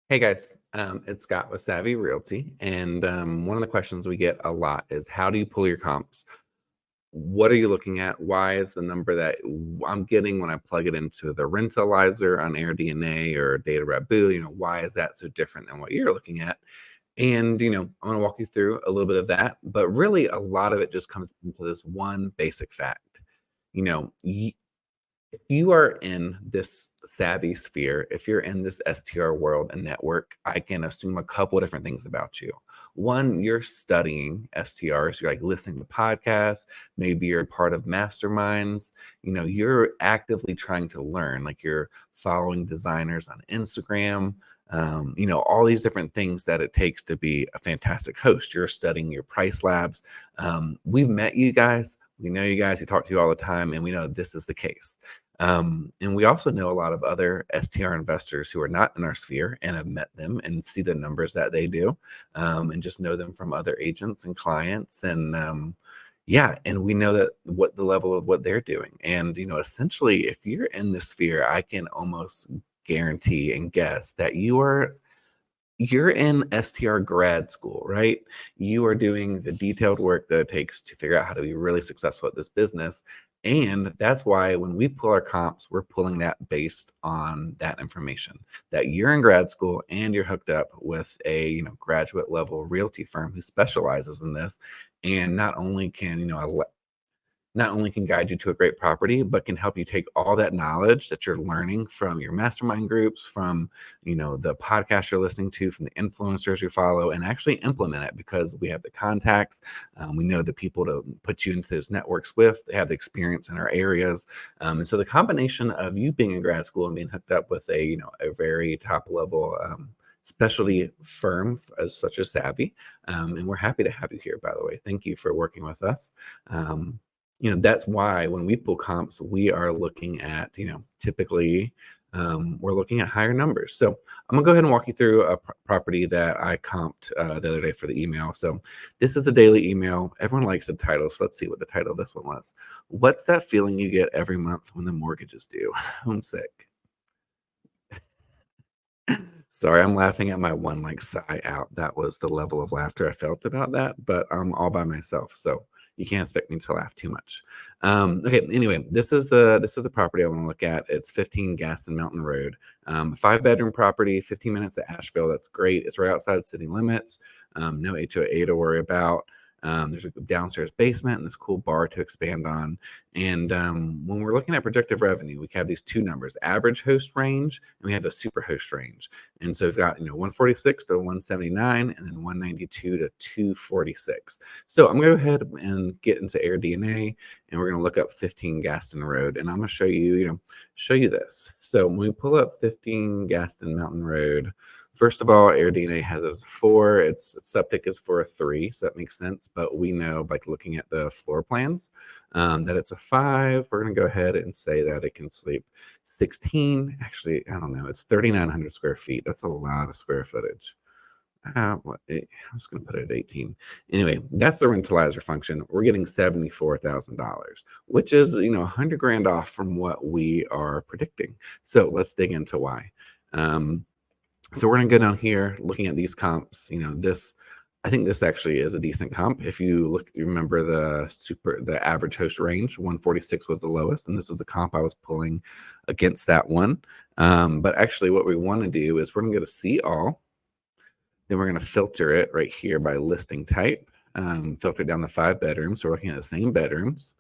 Hey guys, it's Scott with Savvy Realty, and one of the questions we get a lot is how do you pull your comps? What are you looking at? Why is the number that I'm getting when I plug it into the rentalizer on AirDNA or Data Rabbu, why is that so different than what you're looking at? And I'm going to walk you through a little bit of that, but really a lot of it just comes into this one basic fact. You know, if you are in this savvy sphere, if you're in this STR world and network, I can assume a couple of different things about you. One, you're studying STRs, you're like listening to podcasts, maybe you're part of masterminds, you're actively trying to learn, like you're following designers on Instagram, all these different things that it takes to be a fantastic host. You're studying your price labs. We've met you guys. We know you guys. We talk to you all the time, and we know this is the case. And we also know a lot of other STR investors who are not in our sphere and have met them and see the numbers that they do, and just know them from other agents and clients. And yeah, and we know that what the level of what they're doing. And, essentially, if you're in the sphere, I can almost guarantee and guess that you're in STR grad school, right? You are doing the detailed work that it takes to figure out how to be really successful at this business. And that's why when we pull our comps, we're pulling that based on that information that you're in grad school and you're hooked up with a graduate level realty firm who specializes in this. And not only can guide you to a great property, but can help you take all that knowledge that you're learning from your mastermind groups, from, the podcast you're listening to, from the influencers you follow, and actually implement it because we have the contacts. We know the people to put you into those networks with. They have the experience in our areas. And so the combination of you being in grad school and being hooked up with a very top level, specialty firm as such as Savvy. And we're happy to have you here, by the way. Thank you for working with us. That's why when we pull comps, we are looking at, typically we're looking at higher numbers. So I'm gonna go ahead and walk you through a property that I comped the other day for the email. So this is a daily email. Everyone likes the title. So let's see what the title of this one was. What's that feeling you get every month when the mortgage is due? Homesick. Sorry, I'm laughing at my one sigh out. That was the level of laughter I felt about that, but I'm all by myself, so you can't expect me to laugh too much. Okay, anyway, this is the property I want to look at. It's 15 Gaston Mountain Road, 5-bedroom property, 15 minutes to Asheville. That's great. It's right outside city limits. No HOA to worry about. There's a downstairs basement and this cool bar to expand on. And when we're looking at projected revenue, we have these two numbers: average host range, and we have the super host range. And so we've got 146 to 179, and then 192 to 246. So I'm going to go ahead and get into AirDNA, and we're going to look up 15 Gaston Road, and I'm going to show you this. So when we pull up 15 Gaston Mountain Road, first of all, AirDNA has it as a 4. Its septic is for a 3, so that makes sense. But we know, by looking at the floor plans, that it's a 5. We're going to go ahead and say that it can sleep 16. Actually, I don't know. It's 3,900 square feet. That's a lot of square footage. I'm just going to put it at 18. Anyway, that's the rentalizer function. We're getting $74,000, which is, 100 grand off from what we are predicting. So let's dig into why. So we're going to go down here looking at these comps. I think this actually is a decent comp. If you remember the average host range, 146 was the lowest, and this is the comp I was pulling against that one. But actually what we want to do is we're going to go to see all. Then we're going to filter it right here by listing type, filter down the 5 bedrooms. So we're looking at the same bedrooms.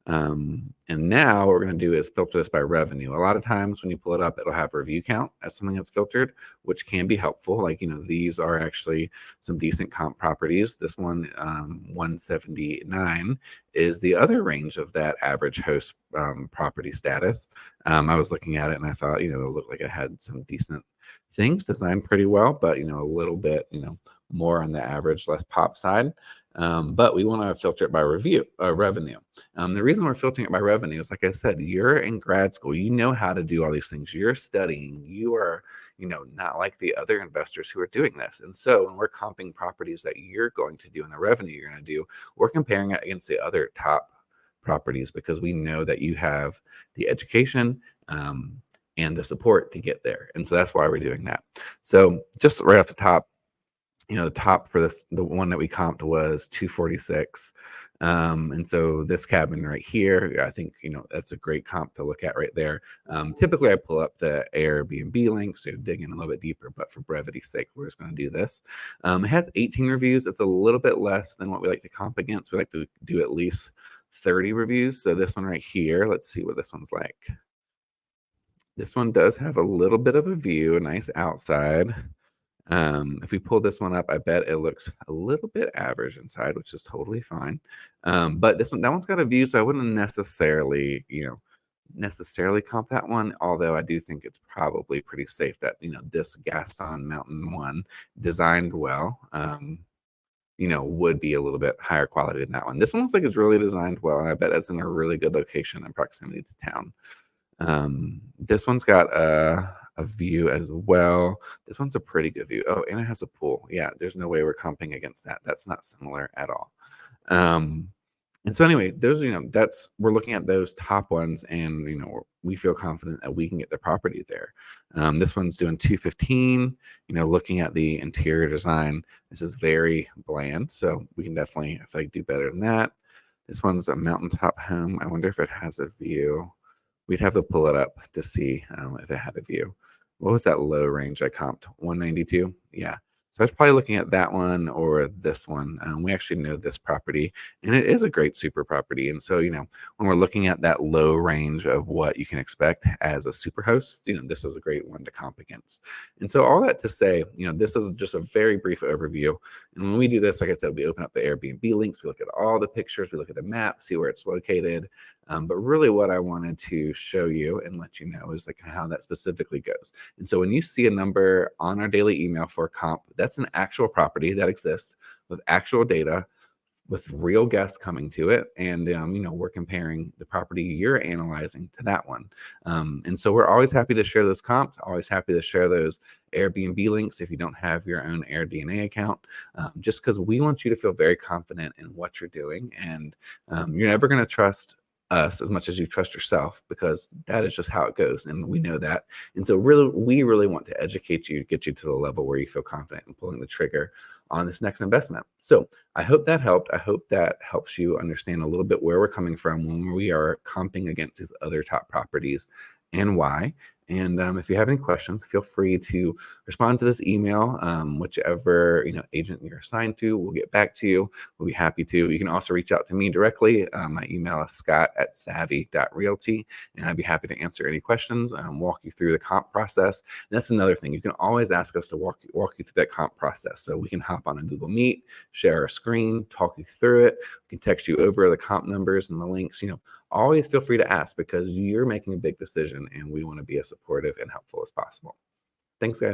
And now what we're going to do is filter this by revenue. A lot of times when you pull it up, it'll have review count as something that's filtered, which can be helpful. These are actually some decent comp properties. This one, 179, is the other range of that average host property status. I was looking at it and I thought, it looked like it had some decent things designed pretty well, but, a little bit, more on the average, less pop side. But we want to filter it by revenue. The reason we're filtering it by revenue is, like I said, you're in grad school. You know how to do all these things. You're studying. You are, not like the other investors who are doing this. And so when we're comping properties that you're going to do and the revenue you're going to do, we're comparing it against the other top properties because we know that you have the education, and the support to get there. And so that's why we're doing that. So just right off the top, the top for this, the one that we comped was 246. And so this cabin right here, I think, that's a great comp to look at right there. Typically I pull up the Airbnb link, so dig in a little bit deeper, but for brevity's sake, we're just going to do this. It has 18 reviews. It's a little bit less than what we like to comp against. We like to do at least 30 reviews. So this one right here, let's see what this one's like. This one does have a little bit of a view, a nice outside. If we pull this one up, I bet it looks a little bit average inside, which is totally fine. But that one's got a view, so I wouldn't necessarily comp that one, although I do think it's probably pretty safe that this Gaston Mountain one, designed well, would be a little bit higher quality than that one. This one looks like it's really designed well, and I bet it's in a really good location and proximity to town. This one's got a view as well. This one's a pretty good view. Oh, and it has a pool. Yeah, there's no way we're comping against that. That's not similar at all. And so anyway, there's, we're looking at those top ones, and, we feel confident that we can get the property there. This one's doing 215, looking at the interior design. This is very bland, so we can definitely, I feel like, do better than that. This one's a mountaintop home. I wonder if it has a view. We'd have to pull it up to see if it had a view. What was that low range I comped? 192? Yeah. So I was probably looking at that one or this one. We actually know this property, and it is a great super property. And so, when we're looking at that low range of what you can expect as a super host, this is a great one to comp against. And so all that to say, this is just a very brief overview. And when we do this, like I said, we open up the Airbnb links, we look at all the pictures, we look at the map, see where it's located. But really what I wanted to show you and let you know is like how that specifically goes. And so when you see a number on our daily email for a comp, that's an actual property that exists with actual data, with real guests coming to it. And, we're comparing the property you're analyzing to that one. And so we're always happy to share those comps, always happy to share those Airbnb links if you don't have your own AirDNA account, just because we want you to feel very confident in what you're doing. And you're never going to trust us as much as you trust yourself, because that is just how it goes, and we know that. And so we really want to educate you, get you to the level where you feel confident in pulling the trigger on this next investment. So I hope that helped. I hope that helps you understand a little bit where we're coming from when we are comping against these other top properties and why. And if you have any questions, feel free to respond to this email. Whichever agent you're assigned to, we'll get back to you. We'll be happy to. You can also reach out to me directly. My email is scott@savvy.realty, and I'd be happy to answer any questions, walk you through the comp process. And that's another thing. You can always ask us to walk you through that comp process. So we can hop on a Google Meet, share our screen, talk you through it. We can text you over the comp numbers and the links. Always feel free to ask, because you're making a big decision, and we want to be as supportive and helpful as possible. Thanks, guys.